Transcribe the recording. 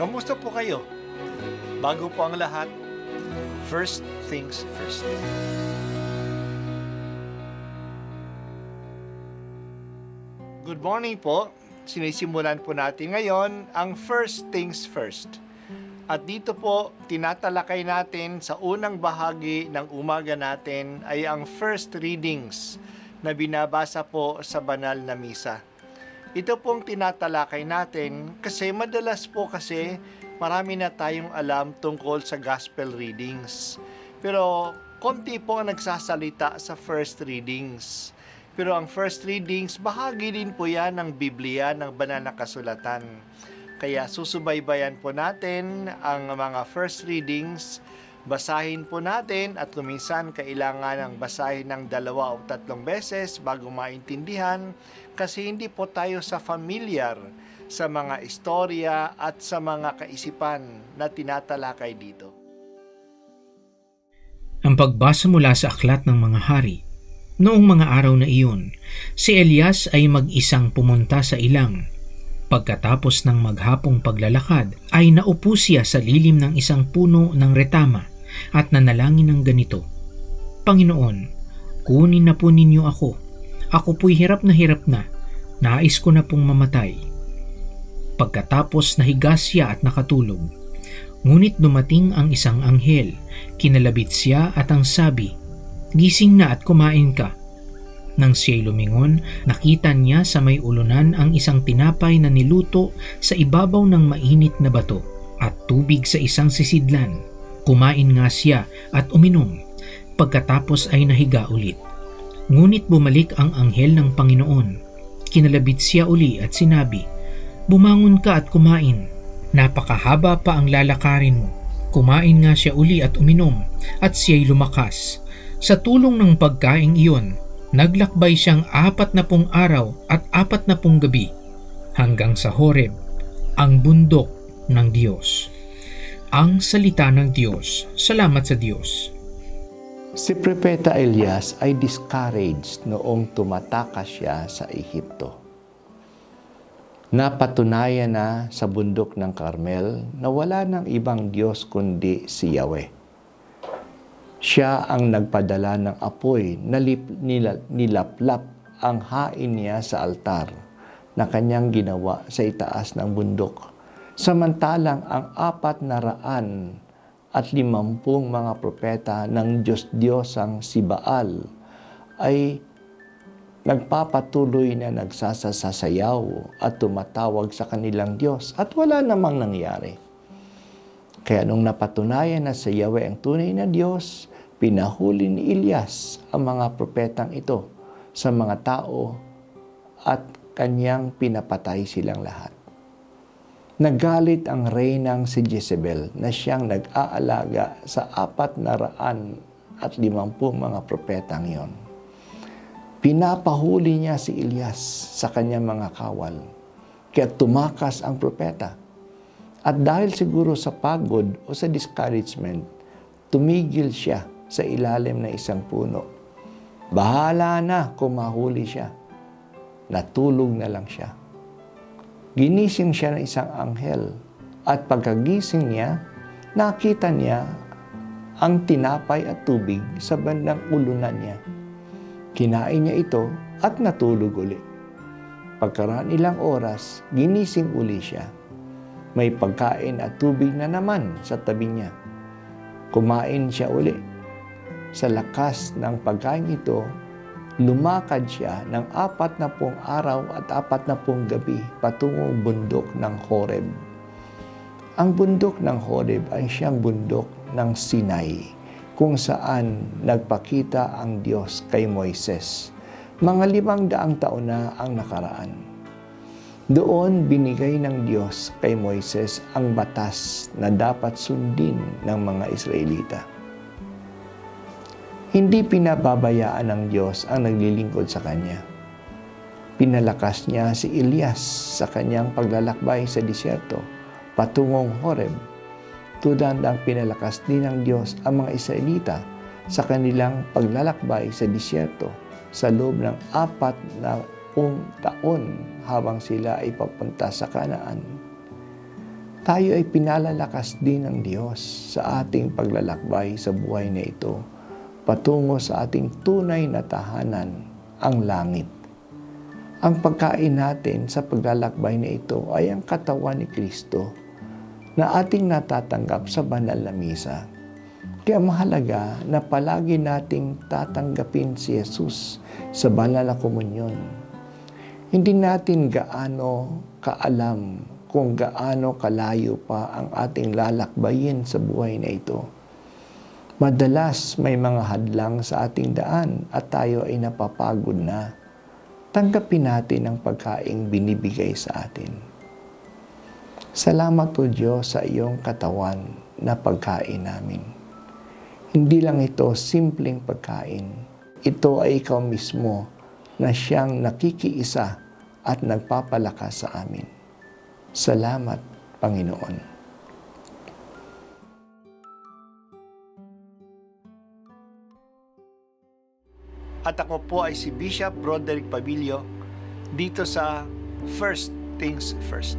Kamusta po kayo? Bago po ang lahat, first things first. Good morning po. Sinisimulan po natin ngayon ang first things first. At dito po, tinatalakay natin sa unang bahagi ng umaga natin ay ang first readings na binabasa po sa banal na misa. Ito pong tinatalakay natin kasi madalas po marami na tayong alam tungkol sa gospel readings. Pero konti po ang nagsasalita sa first readings. Pero ang first readings, bahagi din po yan ng Biblia, ng banal na kasulatan. Kaya susubaybayan po natin ang mga first readings, basahin po natin at kuminsan kailangan ng basahin ng 2 o 3 beses bago maintindihan kasi hindi po tayo familiar sa mga istorya at sa mga kaisipan na tinatalakay dito. Ang pagbasa mula sa Aklat ng Mga Hari. Noong mga araw na iyon, si Elias ay mag-isang pumunta sa ilang. Pagkatapos ng maghapong paglalakad, ay naupo siya sa lilim ng isang puno ng retama at nanalangin ng ganito, Panginoon, kunin na po ninyo ako. Ako po'y hirap na, nais ko na pong mamatay. Pagkatapos nahiga siya at nakatulog. Ngunit dumating ang isang anghel, kinalabit siya at ang sabi, Gising na at kumain ka. Nang siya'y lumingon, nakita niya sa may ulunan ang isang tinapay na niluto sa ibabaw ng mainit na bato at tubig sa isang sisidlan. Kumain nga siya at uminom. Pagkatapos ay nahiga ulit. Ngunit bumalik ang anghel ng Panginoon. Kinalabit siya uli at sinabi, Bumangon ka at kumain. Napakahaba pa ang lalakarin mo. Kumain nga siya uli at uminom at siya'y lumakas. Sa tulong ng pagkaing iyon, naglakbay siyang 40 araw at 40 gabi hanggang sa Horeb, ang bundok ng Diyos. Ang salita ng Diyos. Salamat sa Diyos. Si Propeta Elias ay discouraged noong tumatakas siya sa Ehipto. Napatunayan na sa bundok ng Carmel na wala ng ibang Diyos kundi si Yahweh. Siya ang nagpadala ng apoy na nilaplap ang hain niya sa altar na kanyang ginawa sa itaas ng bundok. Samantalang ang 450 mga propeta ng Diyos-Diyosang si Baal ay nagpapatuloy na nagsasasayaw at tumatawag sa kanilang Diyos at wala namang nangyari. Kaya nung napatunayan na sa Yahweh ang tunay na Diyos, pinahuli ni Elias ang mga propetang ito sa mga tao at kanyang pinapatay silang lahat. Nagalit ang reynang si Jezebel na siyang nag-aalaga sa 450 mga propetang iyon. Pinapahuli niya si Elias sa kanyang mga kawal, kaya tumakas ang propeta. At dahil siguro sa pagod o sa discouragement, tumigil siya sa ilalim ng isang puno. Bahala na kung mahuli siya. Natulog na lang siya. Ginising siya ng isang anghel at pagkagising niya, nakita niya ang tinapay at tubig sa bandang ulunan niya. Kinain niya ito at natulog uli. Pagkaraan ilang oras, ginising uli siya. May pagkain at tubig na naman sa tabi niya. Kumain siya uli. Sa lakas ng pagkain ito, lumakad siya ng 40 araw at 40 gabi patungong bundok ng Horeb. Ang bundok ng Horeb ay siyang bundok ng Sinai, kung saan nagpakita ang Diyos kay Moises. Mga 500 taon na ang nakaraan. Doon binigay ng Diyos kay Moises ang batas na dapat sundin ng mga Israelita. Hindi pinababayaan ng Diyos ang naglilingkod sa Kanya. Pinalakas niya si Elias sa kanyang paglalakbay sa disyerto patungong Horeb, tulad ng pinalakas din ng Diyos ang mga Israelita sa kanilang paglalakbay sa disyerto sa loob ng 40 taon habang sila ay papunta sa Kanaan. tayo ay pinalalakas din ng Diyos sa ating paglalakbay sa buhay na ito patungo sa ating tunay na tahanan, ang langit. Ang pagkain natin sa paglalakbay na ito ay ang katawan ni Kristo na ating natatanggap sa banal na misa. Kaya mahalaga na palagi nating tatanggapin si Jesus sa banal na komunyon. Hindi natin gaano kaalam kung gaano kalayo pa ang ating lalakbayin sa buhay na ito. Madalas may mga hadlang sa ating daan at tayo ay napapagod na. Tanggapin natin ang pagkaing binibigay sa atin. Salamat o Diyos sa iyong katawan na pagkain namin. Hindi lang ito simpleng pagkain. Ito ay ikaw mismo na siyang nakikiisa at nagpapalakas sa amin. Salamat, Panginoon. At ako po ay si Bishop Broderick Pabilio dito sa First Things First.